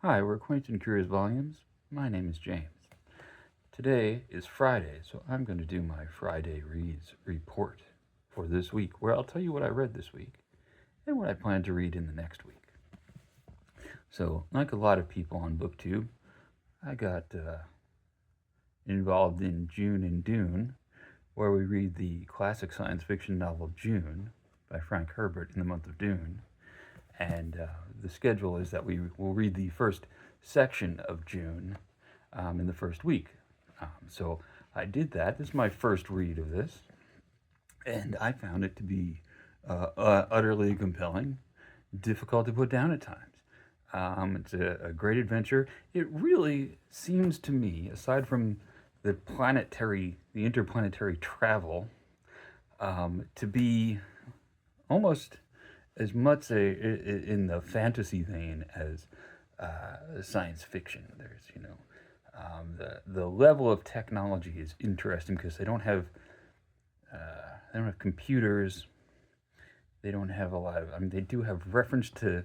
Hi, we're Quaint and Curious Volumes. My name is James. Today is Friday, so I'm going to do my Friday Reads report for this week, where I'll tell you what I read this week and what I plan to read in the next week. So, like a lot of people on BookTube, I got involved in June and Dune, where we read the classic science fiction novel June by Frank Herbert in the month of Dune. And the schedule is that we will read the first section of June in the first week. So I did that. This is my first read of this, and I found it to be utterly compelling, difficult to put down at times. It's a great adventure. It really seems to me, aside from the interplanetary travel, to be almost as much in the fantasy vein as science fiction. There's, the level of technology is interesting because they don't have computers. They don't have a lot of. I mean, they do have reference to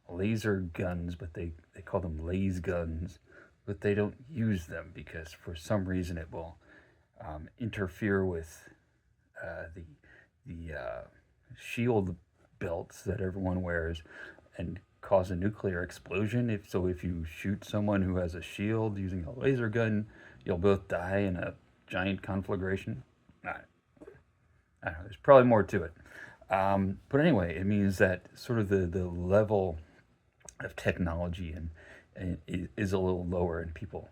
laser guns, but they call them laser guns, but they don't use them because for some reason it will interfere with the shield belts that everyone wears and cause a nuclear explosion. If you shoot someone who has a shield using a laser gun, you'll both die in a giant conflagration. I don't know. There's probably more to it. But anyway, it means that sort of the level of technology and is a little lower, and people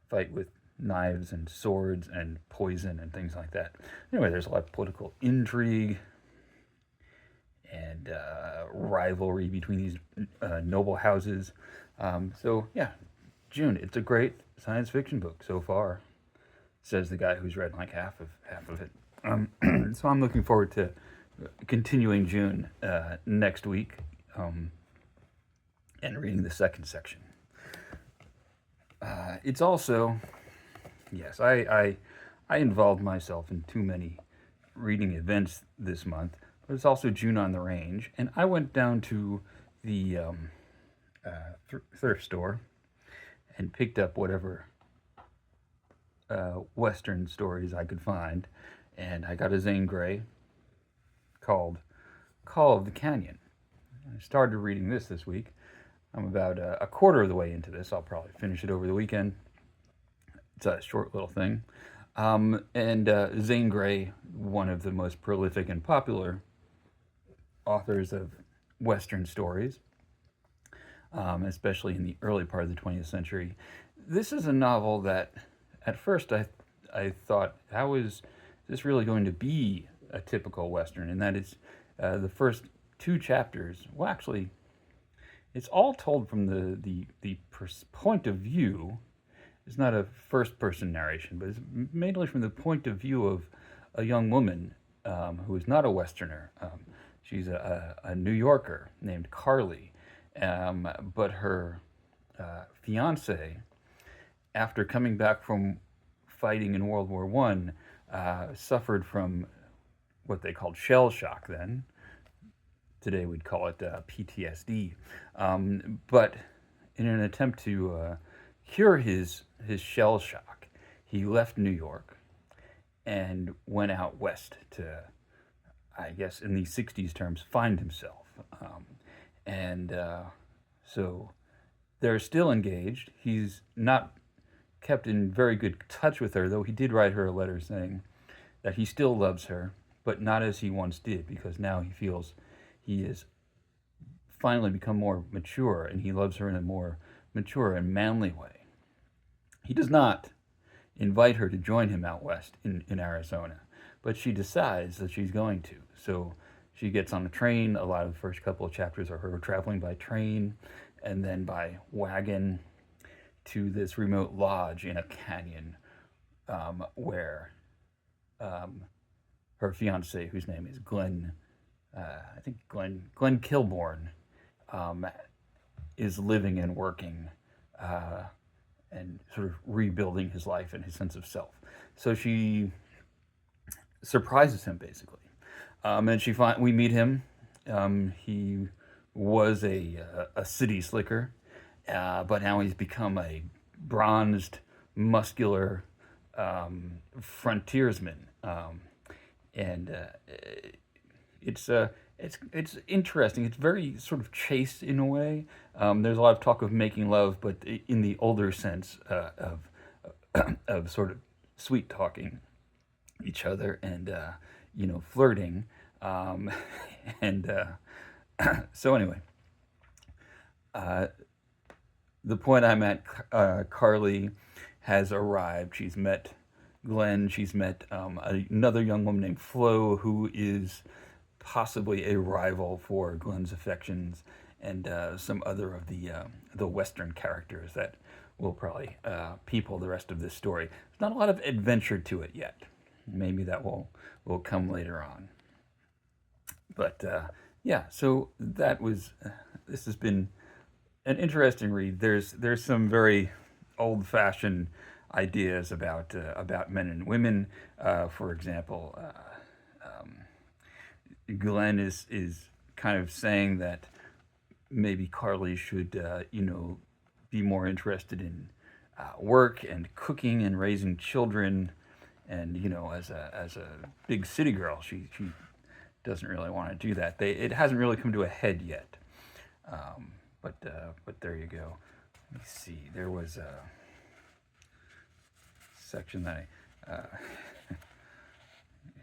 fight with knives and swords and poison and things like that. Anyway, there's a lot of political intrigue and rivalry between these noble houses. So yeah, June. It's a great science fiction book so far, says the guy who's read like half of it. So I'm looking forward to continuing June next week and reading the second section. It's also, yes, I involved myself in too many reading events this month, but it's also June on the Range, and I went down to the thrift store and picked up whatever Western stories I could find, and I got a Zane Grey called Call of the Canyon. I started reading this week. I'm about a quarter of the way into this. I'll probably finish it over the weekend. It's a short little thing. And Zane Grey, one of the most prolific and popular authors of Western stories, especially in the early part of the 20th century. This is a novel that, at first, I thought, how is this really going to be a typical Western? And that it's the first two chapters. Well, actually, it's all told from the point of view. It's not a first-person narration, but it's mainly from the point of view of a young woman who is not a Westerner. She's a New Yorker named Carly, but her fiance, after coming back from fighting in World War One, suffered from what they called shell shock then. Today we'd call it PTSD. But in an attempt to cure his shell shock, he left New York and went out west to, I guess in the 60s terms, find himself. So they're still engaged. He's not kept in very good touch with her, though he did write her a letter saying that he still loves her, but not as he once did, because now he feels he has finally become more mature and he loves her in a more mature and manly way. He does not invite her to join him out west in Arizona, but she decides that she's going to. So she gets on a train. A lot of the first couple of chapters are her traveling by train and then by wagon to this remote lodge in a canyon where her fiance, whose name is Glenn Kilbourne, is living and working and sort of rebuilding his life and his sense of self. So she surprises him basically, and we meet him. He was a city slicker, but now he's become a bronzed, muscular frontiersman, and it's interesting. It's very sort of chaste in a way. There's a lot of talk of making love, but in the older sense of sort of sweet talking each other and flirting. Um, and so anyway, the point I'm at, Carly has arrived. She's met Glenn. She's met another young woman named Flo, who is possibly a rival for Glenn's affections, and some other of the Western characters that will probably people the rest of this story. There's not a lot of adventure to it yet. Maybe that will come later on. But yeah, so that was. This has been an interesting read. There's some very old-fashioned ideas about men and women. For example, Glenn is kind of saying that maybe Carly should be more interested in work and cooking and raising children, and as a big city girl, she doesn't really want to do that. It hasn't really come to a head yet. But there you go. Let me see. There was a section that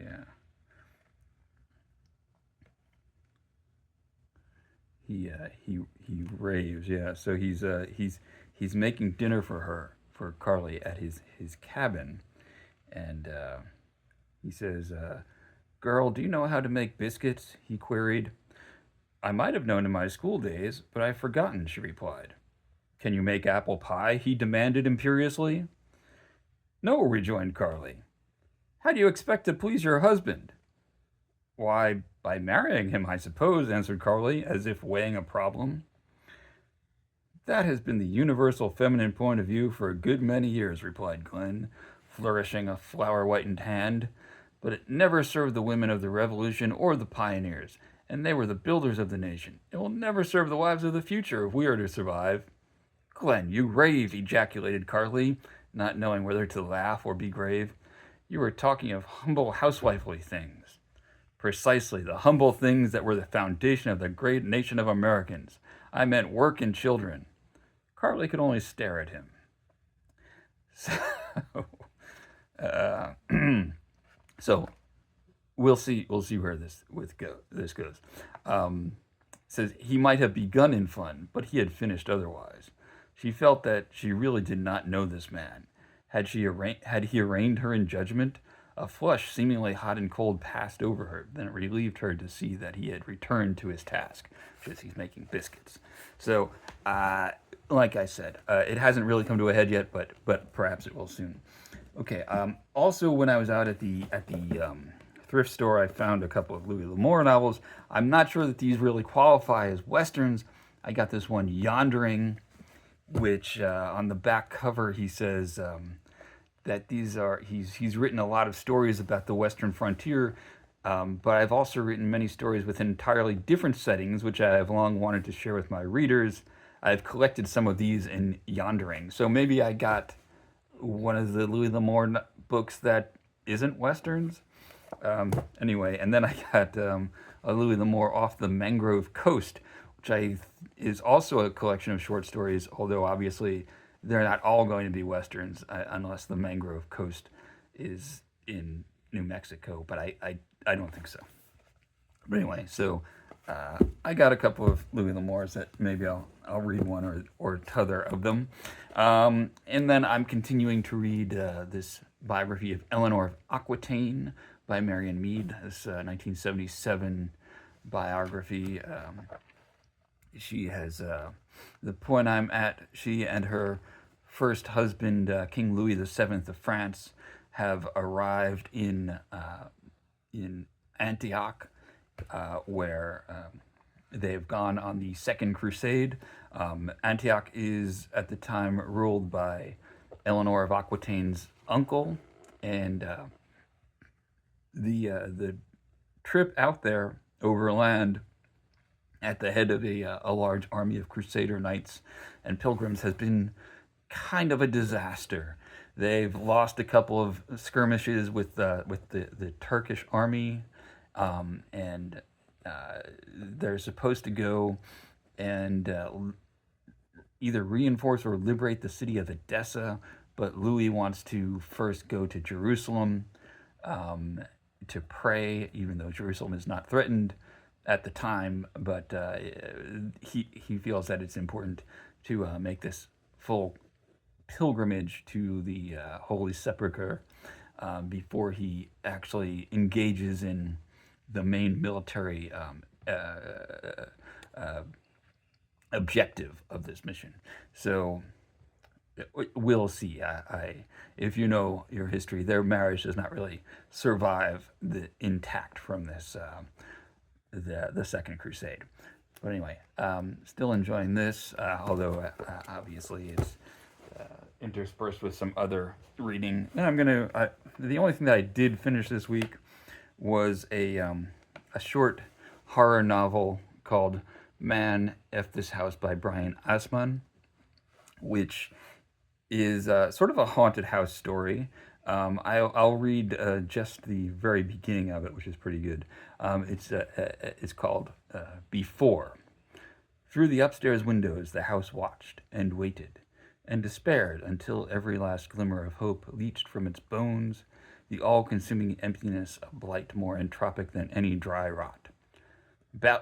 yeah. He raves. Yeah. So he's making dinner for Carly at his cabin, and he says, "Girl, do you know how to make biscuits?" he queried. "I might have known in my school days, but I've forgotten," she replied. "Can you make apple pie?" he demanded imperiously. "No," rejoined Carly. "How do you expect to please your husband?" "Why, by marrying him, I suppose," answered Carly, as if weighing a problem. "That has been the universal feminine point of view for a good many years," replied Glenn, flourishing a flower-whitened hand. "But it never served the women of the Revolution or the pioneers, and they were the builders of the nation. It will never serve the wives of the future if we are to survive." "Glenn, you rave," ejaculated Carly, not knowing whether to laugh or be grave. "You are talking of humble housewifely things." "Precisely, the humble things that were the foundation of the great nation of Americans. I meant work and children." Carly could only stare at him. So, uh, so we'll see where this goes. Says he might have begun in fun, but he had finished otherwise. She felt that she really did not know this man. Had he arraigned her in judgment? A flush, seemingly hot and cold, passed over her. Then it relieved her to see that he had returned to his task, which is he's making biscuits. So, like I said, it hasn't really come to a head yet, but perhaps it will soon. Okay. Also, when I was out at the thrift store, I found a couple of Louis L'Amour novels. I'm not sure that these really qualify as westerns. I got this one, Yondering, which on the back cover he says that he's written a lot of stories about the Western frontier, but I've also written many stories with entirely different settings, which I have long wanted to share with my readers. I've collected some of these in Yondering, so maybe I got one of the Louis L'Amour books that isn't westerns. Anyway, and then I got a Louis L'Amour Off the Mangrove Coast, which is also a collection of short stories, although obviously they're not all going to be westerns unless the Mangrove Coast is in New Mexico, but I don't think so. But anyway, so I got a couple of Louis L'Amours that maybe I'll read one or t'other of them. And then I'm continuing to read this biography of Eleanor of Aquitaine by Marion Meade, this 1977 biography. She has, the point I'm at, she and her first husband, King Louis VII of France, have arrived in Antioch, where they have gone on the Second Crusade. Antioch is at the time ruled by Eleanor of Aquitaine's uncle, and the trip out there overland at the head of a large army of Crusader knights and pilgrims has been kind of a disaster. They've lost a couple of skirmishes with the Turkish army, and they're supposed to go and either reinforce or liberate the city of Edessa, but Louis wants to first go to Jerusalem to pray, even though Jerusalem is not threatened at the time, but he feels that it's important to make this full pilgrimage to the Holy Sepulchre before he actually engages in the main military objective of this mission. So we'll see. If you know your history, their marriage does not really survive intact from this the Second Crusade. But anyway, still enjoying this, although obviously it's interspersed with some other reading. And the only thing that I did finish this week was a short horror novel called Man F This House by Brian Asman, which is sort of a haunted house story. I'll read just the very beginning of it, which is pretty good. It's called Before. Through the upstairs windows, the house watched and waited and despaired until every last glimmer of hope leached from its bones, the all-consuming emptiness of blight more entropic than any dry rot.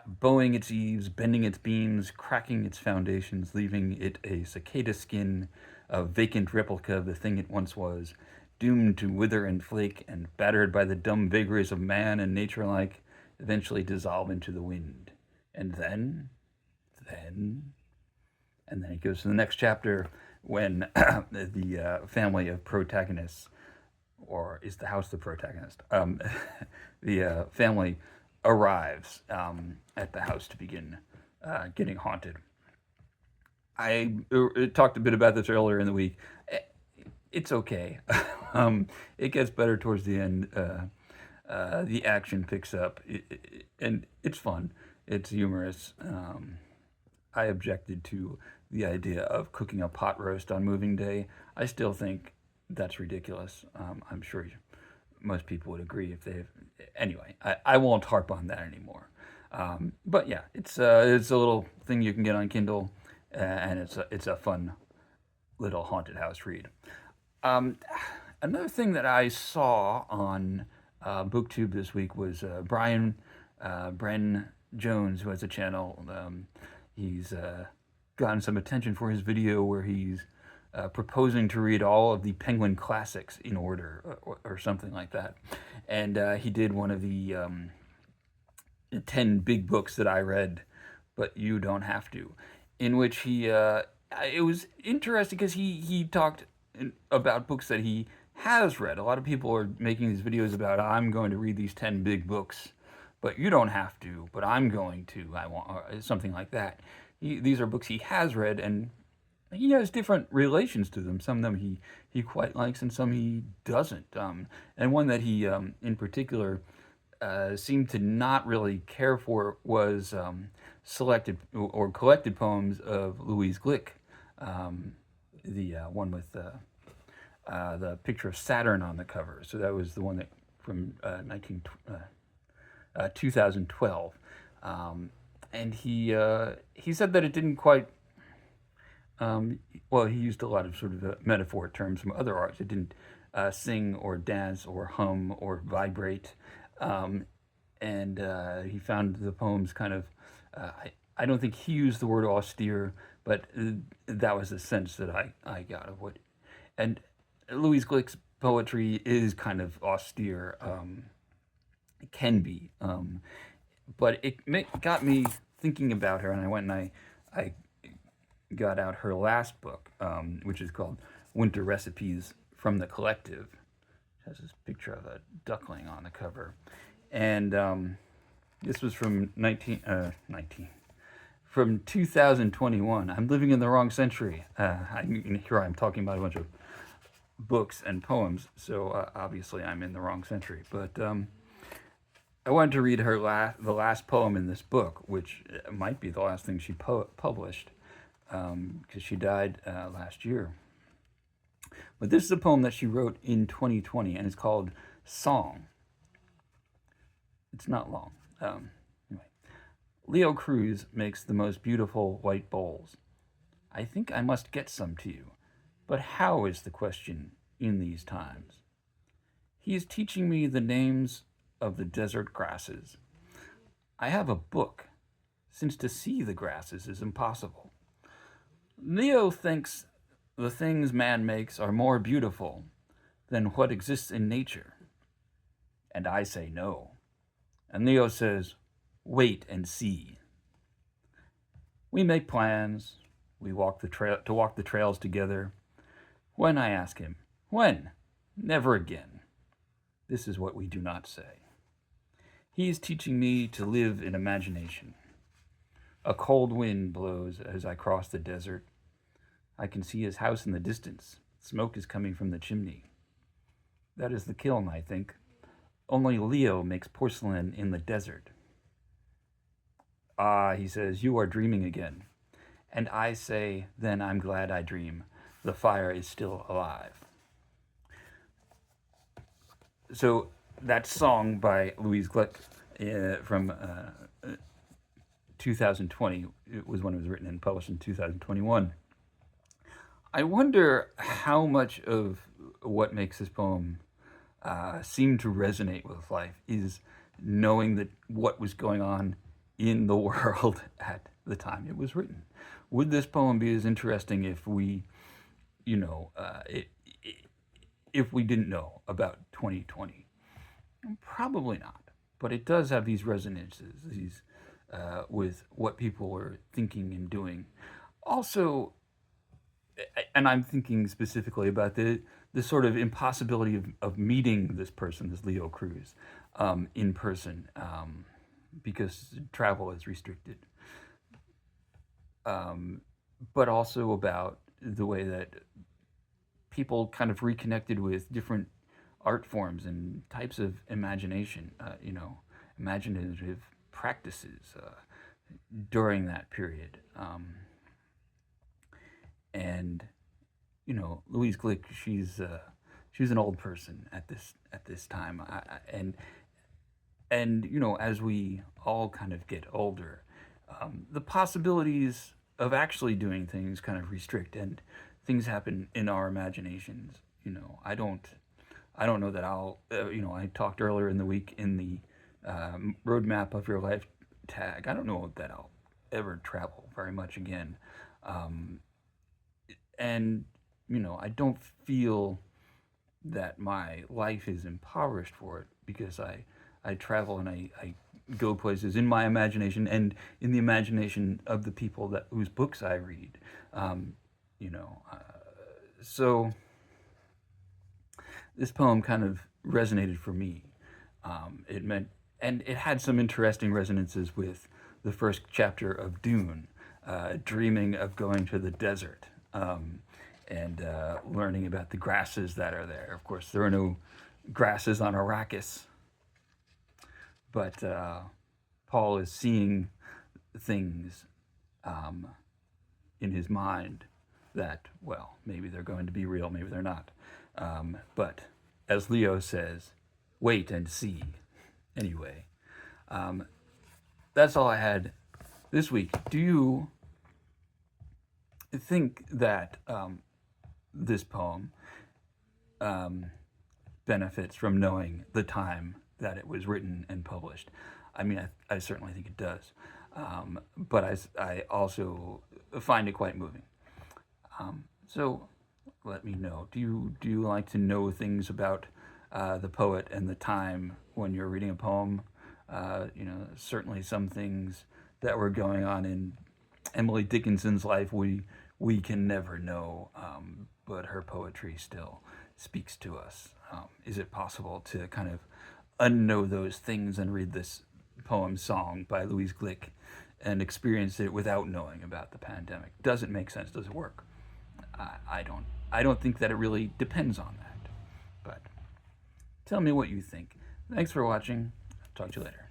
Bowing its eaves, bending its beams, cracking its foundations, leaving it a cicada skin, a vacant replica of the thing it once was, doomed to wither and flake, and battered by the dumb vagaries of man and nature alike, eventually dissolve into the wind. And then it goes to the next chapter when the family of protagonists, or is the house the protagonist? The family arrives at the house to begin getting haunted. I talked a bit about this earlier in the week. It's okay. It gets better towards the end. The action picks up, and it's fun. It's humorous. I objected to the idea of cooking a pot roast on moving day. I still think that's ridiculous. I'm sure most people would agree if they've. Anyway, I won't harp on that anymore. But yeah, it's a little thing you can get on Kindle, and it's a fun little haunted house read. Another thing that I saw on BookTube this week was Bren Jones, who has a channel. He's gotten some attention for his video where he's proposing to read all of the Penguin classics in order, or something like that. And he did one of the 10 big books that I read, but you don't have to, in which he, it was interesting because he talked about books that he has read. A lot of people are making these videos about, I'm going to read these 10 big books, but you don't have to, but I'm going to, I want, or something like that. These are books he has read, and he has different relations to them. Some of them he quite likes, and some he doesn't. And one that he, in particular, seemed to not really care for was selected or collected poems of Louise Glück, the one with the picture of Saturn on the cover. So that was the one that from 2012. And he said that it didn't quite. Well, he used a lot of sort of metaphor terms from other arts. It didn't sing or dance or hum or vibrate. And he found the poems kind of. I don't think he used the word austere, but that was the sense that I got of what. And Louise Glück's poetry is kind of austere. It can be. But it got me thinking about her, and I went and I got out her last book, which is called Winter Recipes from the Collective. It has this picture of a duckling on the cover. And this was from 2021. I'm living in the wrong century. Here I'm talking about a bunch of books and poems, so obviously I'm in the wrong century. But I wanted to read the last poem in this book, which might be the last thing she published, because she died last year. But this is a poem that she wrote in 2020, and it's called Song. It's not long. Anyway. Leo Cruz makes the most beautiful white bowls. I think I must get some to you. But how is the question in these times? He is teaching me the names of the desert grasses. I have a book, since to see the grasses is impossible. Leo thinks the things man makes are more beautiful than what exists in nature. And I say no. And Leo says, wait and see. We make plans. We walk the trails together. When I ask him, when? Never again. This is what we do not say. He is teaching me to live in imagination. A cold wind blows as I cross the desert. I can see his house in the distance. Smoke is coming from the chimney. That is the kiln, I think. Only Leo makes porcelain in the desert. Ah, he says, you are dreaming again. And I say, then I'm glad I dream. The fire is still alive. So that song by Louise Glück from 2020, it was when it was written and published in 2021. I wonder how much of what makes this poem seem to resonate with life is knowing that what was going on in the world at the time it was written. Would this poem be as interesting if we, if we didn't know about 2020? Probably not. But it does have these resonances, with what people were thinking and doing. Also, and I'm thinking specifically about the sort of impossibility of meeting this person, this Leo Cruz, in person, because travel is restricted. But also about the way that people kind of reconnected with different art forms and types of imagination, imaginative practices during that period. And Louise Glück, she's an old person at this time, and as we all kind of get older, the possibilities of actually doing things kind of restrict, and things happen in our imaginations. I don't know that I'll. I talked earlier in the week in the roadmap of your life tag. I don't know that I'll ever travel very much again. And I don't feel that my life is impoverished for it, because I travel and I go places in my imagination and in the imagination of the people whose books I read. So this poem kind of resonated for me. It meant, and it had some interesting resonances with the first chapter of Dune, dreaming of going to the desert, and learning about the grasses that are there. Of course, there are no grasses on Arrakis, but Paul is seeing things in his mind that, well, maybe they're going to be real, maybe they're not. But as Leo says, wait and see. Anyway, that's all I had this week. Do you think that this poem benefits from knowing the time that it was written and published? I mean, I certainly think it does. But I also find it quite moving. So let me know. Do you like to know things about the poet and the time when you're reading a poem? Certainly some things that were going on in Emily Dickinson's life we can never know, but her poetry still speaks to us. Is it possible to kind of unknow those things and read this poem Song by Louise Glück and experience it without knowing about the pandemic? Does it make sense? Does it work? I don't think that it really depends on that. But tell me what you think. Thanks for watching. Talk to you later.